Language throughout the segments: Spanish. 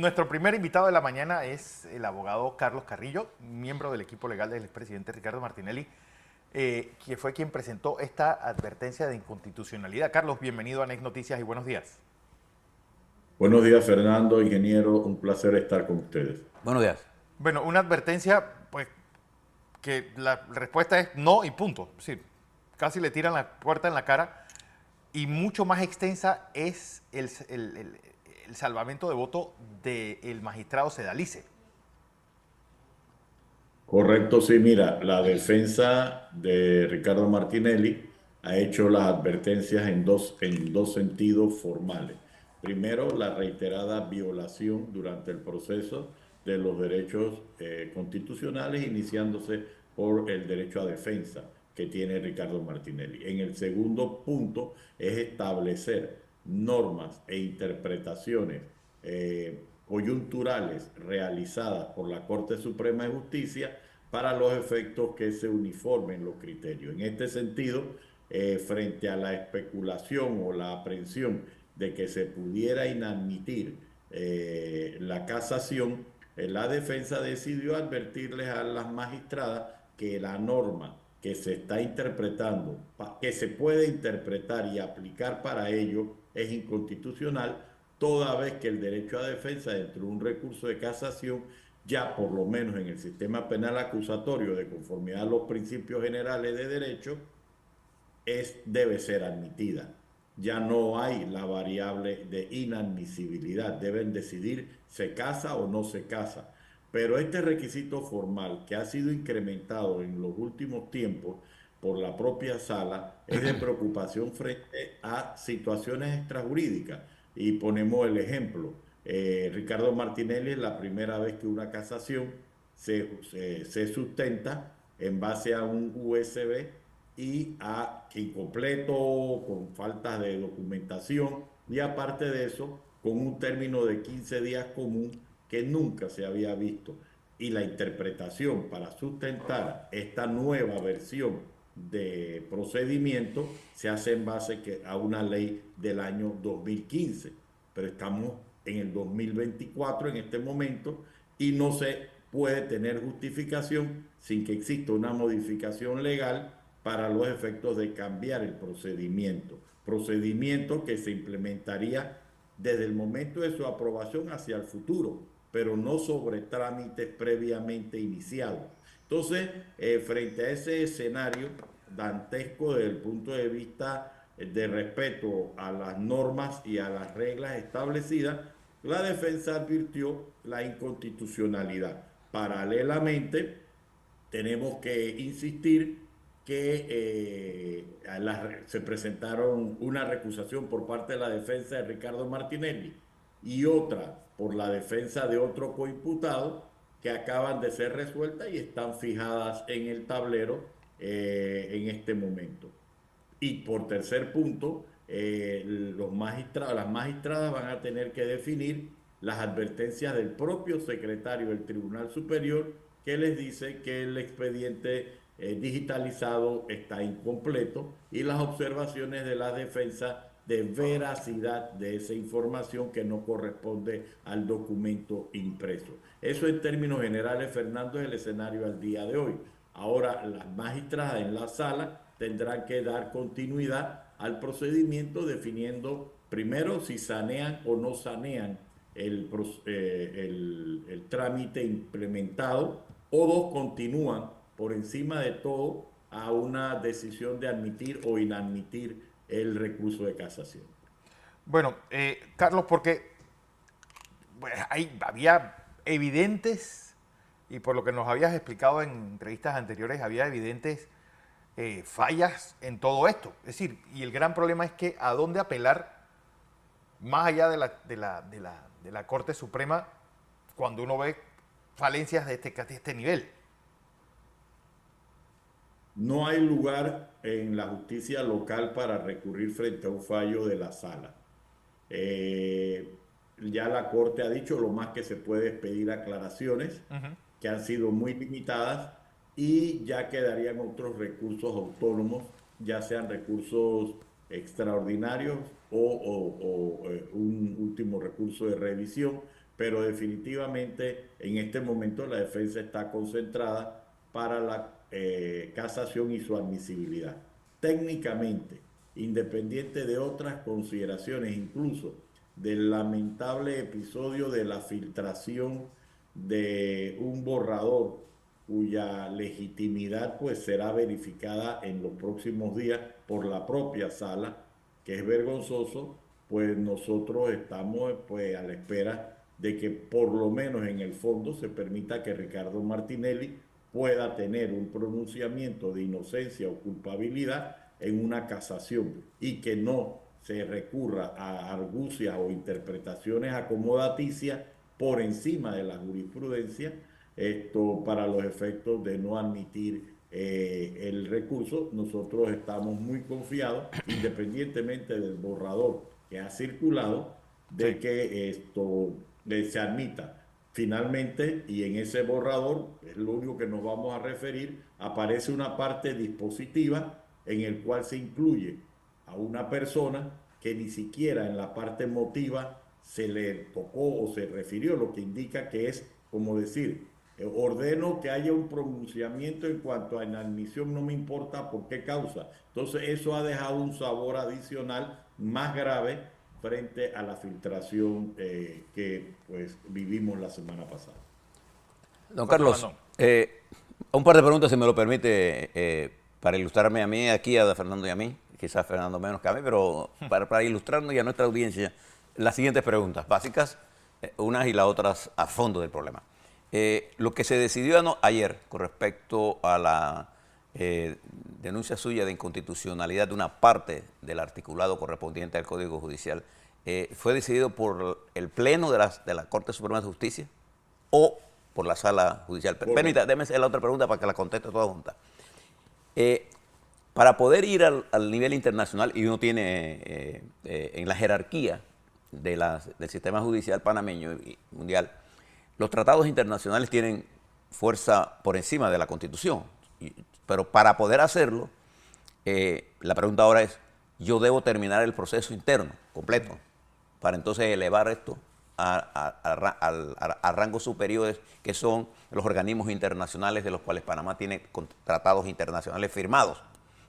Nuestro primer invitado de la mañana es el abogado Carlos Carrillo, miembro del equipo legal del expresidente Ricardo Martinelli, que fue quien presentó esta advertencia de inconstitucionalidad. Carlos, bienvenido a NEC Noticias y buenos días. Buenos días, Fernando, ingeniero. Un placer estar con ustedes. Buenos días. Bueno, una advertencia, pues, que la respuesta es no y punto. Es decir, casi le tiran la puerta en la cara y mucho más extensa es el salvamento de voto del magistrado Sedalice. Correcto, sí, mira, la defensa de Ricardo Martinelli ha hecho las advertencias en dos sentidos formales. Primero, la reiterada violación durante el proceso de los derechos constitucionales, iniciándose por el derecho a defensa que tiene Ricardo Martinelli. En el segundo punto es establecer normas e interpretaciones coyunturales realizadas por la Corte Suprema de Justicia para los efectos que se uniformen los criterios. En este sentido, frente a la especulación o la aprehensión de que se pudiera inadmitir la casación, la defensa decidió advertirles a las magistradas que la norma que se está interpretando, que se puede interpretar y aplicar para ello, es inconstitucional, toda vez que el derecho a defensa dentro de un recurso de casación, ya por lo menos en el sistema penal acusatorio, de conformidad a los principios generales de derecho, debe ser admitida. Ya no hay la variable de inadmisibilidad, deben decidir se casa o no se casa. Pero este requisito formal, que ha sido incrementado en los últimos tiempos por la propia sala, es de preocupación frente a situaciones extrajurídicas. Y ponemos el ejemplo. Ricardo Martinelli es la primera vez que una casación se sustenta en base a un USB y a incompleto, con faltas de documentación y aparte de eso, con un término de 15 días común que nunca se había visto. Y la interpretación para sustentar esta nueva versión de procedimiento se hace en base a una ley del año 2015, pero estamos en el 2024 en este momento y no se puede tener justificación sin que exista una modificación legal para los efectos de cambiar el procedimiento que se implementaría desde el momento de su aprobación hacia el futuro, pero no sobre trámites previamente iniciados. Entonces, frente a ese escenario dantesco desde el punto de vista de respeto a las normas y a las reglas establecidas, la defensa advirtió la inconstitucionalidad. Paralelamente, tenemos que insistir que se presentaron una recusación por parte de la defensa de Ricardo Martinelli y otra por la defensa de otro coimputado que acaban de ser resueltas y están fijadas en el tablero en este momento. Y por tercer punto, las magistradas van a tener que definir las advertencias del propio secretario del Tribunal Superior que les dice que el expediente digitalizado está incompleto y las observaciones de la defensa de veracidad de esa información que no corresponde al documento impreso. Eso en términos generales, Fernando, es el escenario al día de hoy. Ahora las magistradas en la sala tendrán que dar continuidad al procedimiento definiendo primero si sanean o no sanean el trámite implementado o dos continúan por encima de todo a una decisión de admitir o inadmitir el recurso de casación. Bueno, Carlos, porque bueno, había evidentes, y por lo que nos habías explicado en entrevistas anteriores, había evidentes fallas en todo esto. Es decir, y el gran problema es que a dónde apelar más allá de la Corte Suprema cuando uno ve falencias de este nivel. No hay lugar en la justicia local para recurrir frente a un fallo de la sala. Ya la Corte ha dicho lo más que se puede es pedir aclaraciones que han sido muy limitadas y ya quedarían otros recursos autónomos, ya sean recursos extraordinarios o un último recurso de revisión, pero definitivamente en este momento la defensa está concentrada para la casación y su admisibilidad. Técnicamente, independiente de otras consideraciones, incluso del lamentable episodio de la filtración de un borrador cuya legitimidad pues será verificada en los próximos días por la propia sala, que es vergonzoso, pues nosotros estamos pues a la espera de que por lo menos en el fondo se permita que Ricardo Martinelli pueda tener un pronunciamiento de inocencia o culpabilidad en una casación y que no se recurra a argucias o interpretaciones acomodaticias por encima de la jurisprudencia, esto para los efectos de no admitir el recurso. Nosotros estamos muy confiados, independientemente del borrador que ha circulado, de Sí. que esto se admita. Finalmente, y en ese borrador, es lo único que nos vamos a referir, aparece una parte dispositiva en el cual se incluye a una persona que ni siquiera en la parte emotiva se le tocó o se refirió, lo que indica que es como decir, ordeno que haya un pronunciamiento en cuanto a inadmisión, no me importa por qué causa. Entonces eso ha dejado un sabor adicional más grave frente a la filtración que pues vivimos la semana pasada. Don Pastor Carlos, Landón. un par de preguntas, si me lo permite, para ilustrarme a mí, aquí a Fernando y a mí, quizás Fernando menos que a mí, pero para ilustrarnos y a nuestra audiencia, las siguientes preguntas básicas, unas y las otras a fondo del problema. Lo que se decidió ayer con respecto a la denuncia suya de inconstitucionalidad de una parte del articulado correspondiente al Código Judicial, ¿fue decidido por el Pleno de la Corte Suprema de Justicia o por la Sala Judicial? Permita, déme la otra pregunta para que la conteste toda junta. Para poder ir al nivel internacional, y uno tiene en la jerarquía del sistema judicial panameño y mundial, los tratados internacionales tienen fuerza por encima de la Constitución. Pero para poder hacerlo, la pregunta ahora es, yo debo terminar el proceso interno completo para entonces elevar esto a rangos superiores, que son los organismos internacionales de los cuales Panamá tiene tratados internacionales firmados.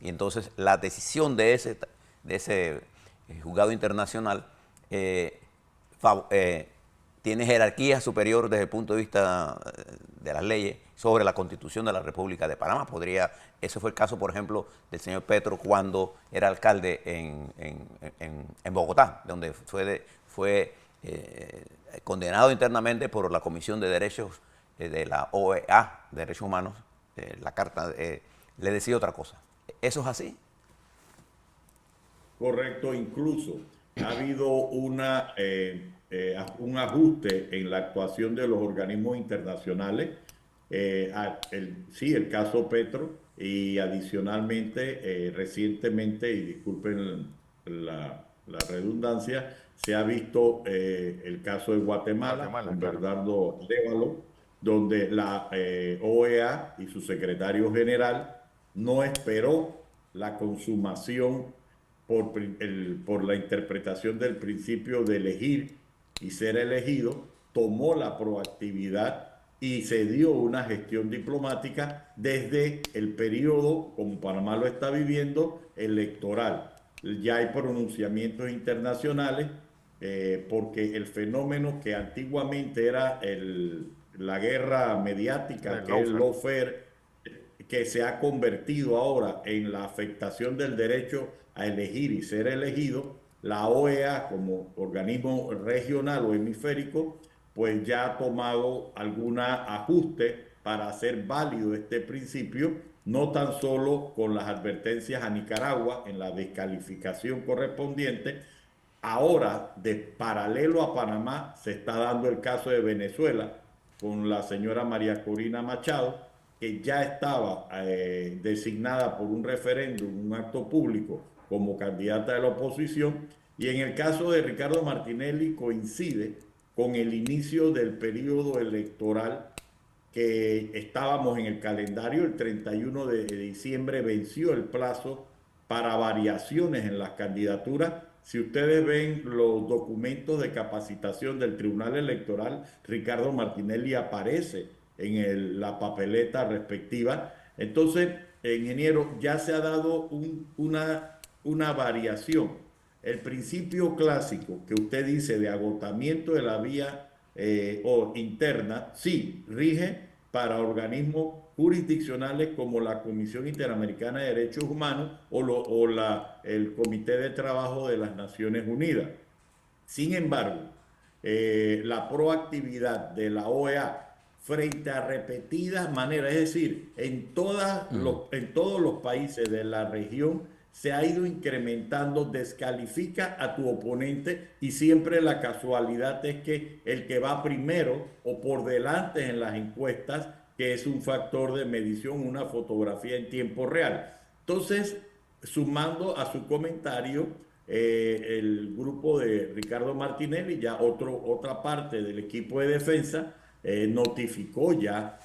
Y entonces la decisión de ese juzgado internacional tiene jerarquía superior desde el punto de vista de las leyes sobre la Constitución de la República de Panamá. Ese fue el caso, por ejemplo, del señor Petro cuando era alcalde en Bogotá, donde fue condenado internamente por la Comisión de Derechos de la OEA, Derechos Humanos. La carta le decía otra cosa. ¿Eso es así? Correcto, incluso ha habido un ajuste en la actuación de los organismos internacionales. Sí, el caso Petro, y adicionalmente, recientemente, y disculpen la redundancia, se ha visto el caso de Guatemala con Claro. Bernardo Arévalo, donde la OEA y su secretario general no esperó la consumación por la interpretación del principio de elegir y ser elegido, tomó la proactividad y se dio una gestión diplomática desde el periodo, como Panamá lo está viviendo, electoral. Ya hay pronunciamientos internacionales porque el fenómeno que antiguamente era la guerra mediática, que es el lawfare, que se ha convertido ahora en la afectación del derecho a elegir y ser elegido, la OEA como organismo regional o hemisférico, pues ya ha tomado algún ajuste para hacer válido este principio, no tan solo con las advertencias a Nicaragua en la descalificación correspondiente. Ahora, de paralelo a Panamá, se está dando el caso de Venezuela con la señora María Corina Machado, que ya estaba designada por un referéndum, un acto público, como candidata de la oposición. Y en el caso de Ricardo Martinelli coincide con el inicio del periodo electoral que estábamos en el calendario. El 31 de diciembre venció el plazo para variaciones en las candidaturas. si ustedes ven los documentos de capacitación del Tribunal Electoral, Ricardo Martinelli aparece en la papeleta respectiva. Entonces, ingeniero, ya se ha dado una variación. El principio clásico que usted dice de agotamiento de la vía o interna, sí, rige para organismos jurisdiccionales como la Comisión Interamericana de Derechos Humanos el Comité de Trabajo de las Naciones Unidas. Sin embargo, la proactividad de la OEA frente a repetidas maneras, es decir, en todos los países de la región se ha ido incrementando, descalifica a tu oponente y siempre la casualidad es que el que va primero o por delante en las encuestas, que es un factor de medición, una fotografía en tiempo real. Entonces, sumando a su comentario, el grupo de Ricardo Martinelli, ya otra parte del equipo de defensa, notificó ya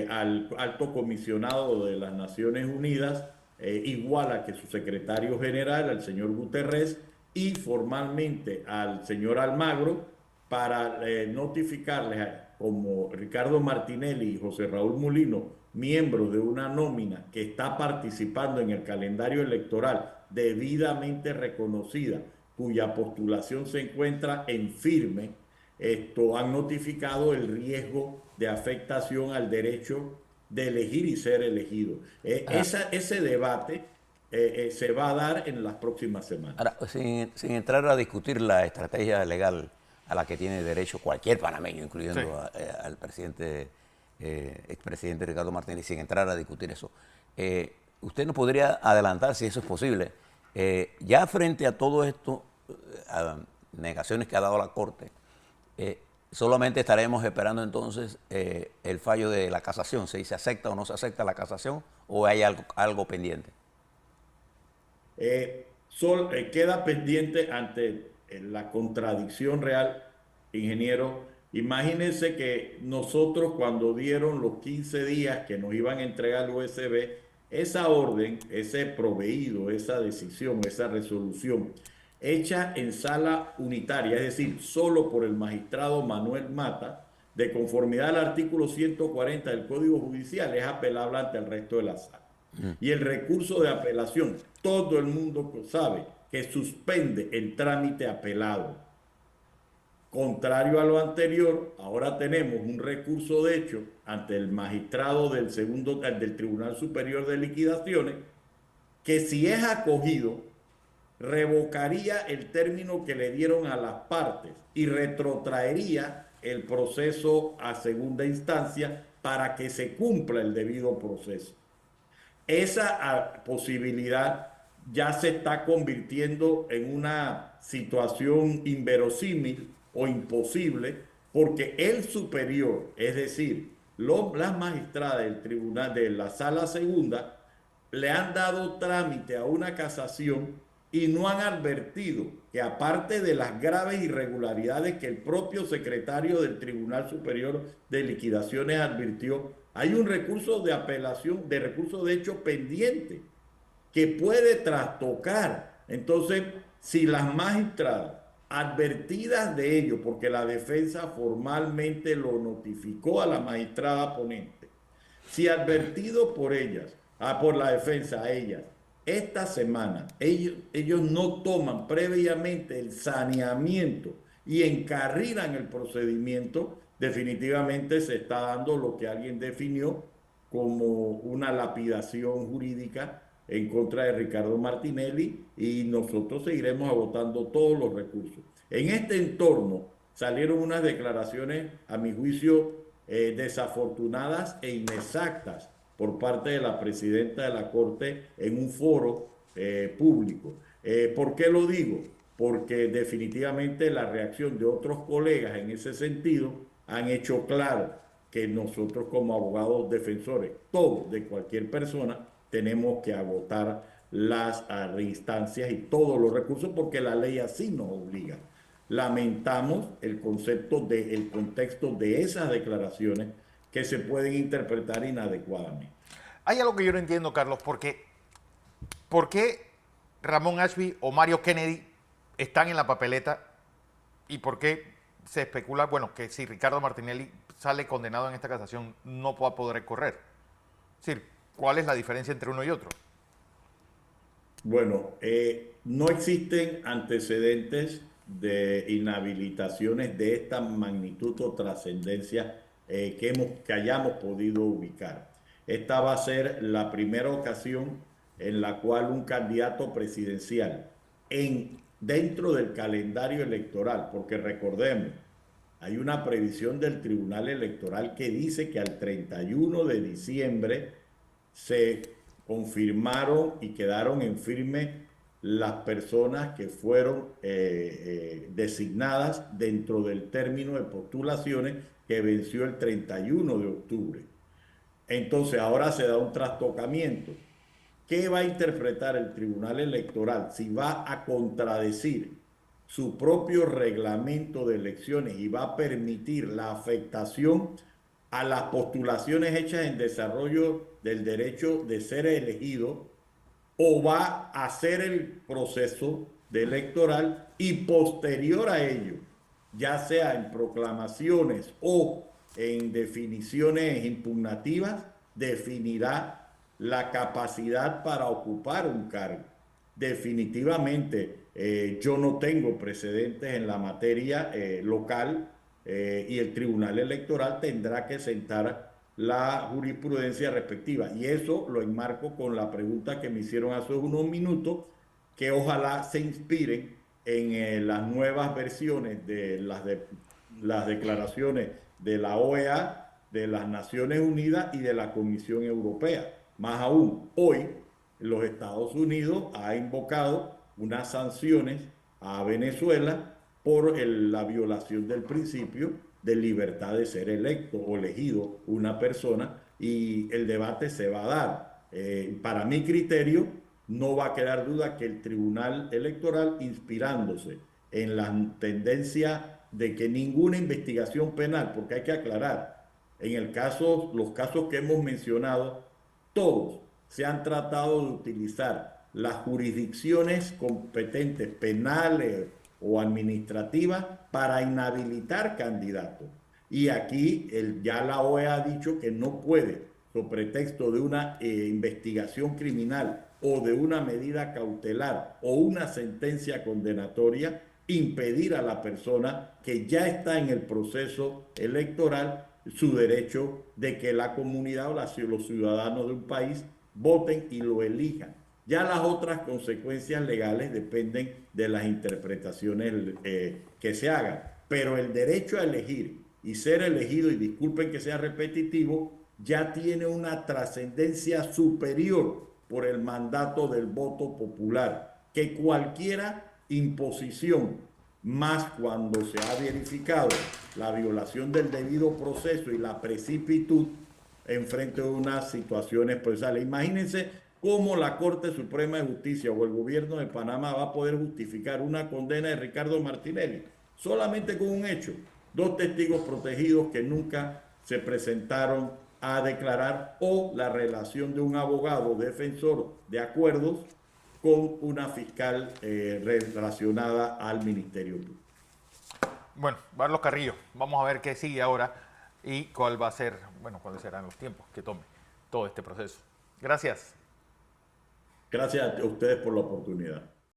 al alto comisionado de las Naciones Unidas, igual a que su secretario general, al señor Guterres, y formalmente al señor Almagro, para notificarles como Ricardo Martinelli y José Raúl Mulino, miembros de una nómina que está participando en el calendario electoral debidamente reconocida, cuya postulación se encuentra en firme, han notificado el riesgo de afectación al derecho de elegir y ser elegido. Ese debate se va a dar en las próximas semanas. Ahora, sin entrar a discutir la estrategia legal a la que tiene derecho cualquier panameño, incluyendo sí. al presidente, expresidente Ricardo Martínez, sin entrar a discutir eso, ¿usted nos podría adelantar, si eso es posible, ya frente a todo esto, a negaciones que ha dado la Corte, solamente estaremos esperando entonces el fallo de la casación, si se acepta o no se acepta la casación, o hay algo pendiente? Queda pendiente ante la contradicción real, ingeniero. Imagínense que nosotros, cuando dieron los 15 días que nos iban a entregar el USB, esa orden, ese proveído, esa decisión, esa resolución, hecha en sala unitaria, es decir, solo por el magistrado Manuel Mata, de conformidad al artículo 140 del Código Judicial, es apelable ante el resto de la sala. Y el recurso de apelación, todo el mundo sabe que suspende el trámite apelado. Contrario a lo anterior, ahora tenemos un recurso de hecho ante el magistrado del Tribunal Superior de Liquidaciones, que si es acogido, revocaría el término que le dieron a las partes y retrotraería el proceso a segunda instancia para que se cumpla el debido proceso. Esa posibilidad ya se está convirtiendo en una situación inverosímil o imposible, porque el superior, es decir, las magistradas del tribunal de la sala segunda, le han dado trámite a una casación y no han advertido que, aparte de las graves irregularidades que el propio secretario del Tribunal Superior de Liquidaciones advirtió, hay un recurso de apelación, de recurso de hecho pendiente, que puede trastocar. Entonces, si las magistradas, advertidas de ello, porque la defensa formalmente lo notificó a la magistrada ponente, si advertido por ellas, por la defensa a ellas, esta semana ellos no toman previamente el saneamiento y encarrilan el procedimiento, definitivamente se está dando lo que alguien definió como una lapidación jurídica en contra de Ricardo Martinelli, y nosotros seguiremos agotando todos los recursos. En este entorno salieron unas declaraciones, a mi juicio, desafortunadas e inexactas por parte de la presidenta de la Corte en un foro público. ¿Por qué lo digo? Porque definitivamente la reacción de otros colegas en ese sentido han hecho claro que nosotros, como abogados defensores, todos, de cualquier persona, tenemos que agotar las instancias y todos los recursos, porque la ley así nos obliga. Lamentamos el contexto de esas declaraciones que se pueden interpretar inadecuadamente. Hay algo que yo no entiendo, Carlos, porque ¿por qué Ramón Ashby o Mario Kennedy están en la papeleta y por qué se especula, bueno, que si Ricardo Martinelli sale condenado en esta casación no va a poder correr. Es decir, ¿cuál es la diferencia entre uno y otro? Bueno, no existen antecedentes de inhabilitaciones de esta magnitud o trascendencia que hayamos podido ubicar. Esta va a ser la primera ocasión en la cual un candidato presidencial dentro del calendario electoral, porque recordemos, hay una previsión del Tribunal Electoral que dice que al 31 de diciembre se confirmaron y quedaron en firme las personas que fueron designadas dentro del término de postulaciones que venció el 31 de octubre. Entonces ahora se da un trastocamiento. ¿Qué va a interpretar el Tribunal Electoral? Si va a contradecir su propio reglamento de elecciones y va a permitir la afectación a las postulaciones hechas en desarrollo del derecho de ser elegido, o va a hacer el proceso electoral y posterior a ello, ya sea en proclamaciones o en definiciones impugnativas, definirá la capacidad para ocupar un cargo. Definitivamente, yo no tengo precedentes en la materia local y el Tribunal Electoral tendrá que sentar la jurisprudencia respectiva. Y eso lo enmarco con la pregunta que me hicieron hace unos minutos, que ojalá se inspiren en las nuevas versiones de las declaraciones de la OEA, de las Naciones Unidas y de la Comisión Europea. Más aún, hoy los Estados Unidos ha invocado unas sanciones a Venezuela por la violación del principio de libertad de ser electo o elegido una persona, y el debate se va a dar. Para mi criterio, no va a quedar duda que el Tribunal Electoral, inspirándose en la tendencia de que ninguna investigación penal, porque hay que aclarar, en los casos que hemos mencionado, todos se han tratado de utilizar las jurisdicciones competentes penales o administrativas para inhabilitar candidatos. Y aquí ya la OEA ha dicho que no puede, con pretexto de una investigación criminal o de una medida cautelar o una sentencia condenatoria, impedir a la persona que ya está en el proceso electoral su derecho de que la comunidad o los ciudadanos de un país voten y lo elijan. Ya las otras consecuencias legales dependen de las interpretaciones que se hagan, pero el derecho a elegir y ser elegido, y disculpen que sea repetitivo, ya tiene una trascendencia superior por el mandato del voto popular, que cualquiera imposición, más cuando se ha verificado la violación del debido proceso y la precipitud en frente de unas situaciones procesales. Imagínense cómo la Corte Suprema de Justicia o el gobierno de Panamá va a poder justificar una condena de Ricardo Martinelli solamente con un hecho: dos testigos protegidos que nunca se presentaron a declarar, o la relación de un abogado defensor de acuerdos con una fiscal relacionada al Ministerio Público. Bueno, Carlos Carrillo, vamos a ver qué sigue ahora y cuál va a ser, bueno, cuáles serán los tiempos que tome todo este proceso. Gracias. Gracias a ustedes por la oportunidad.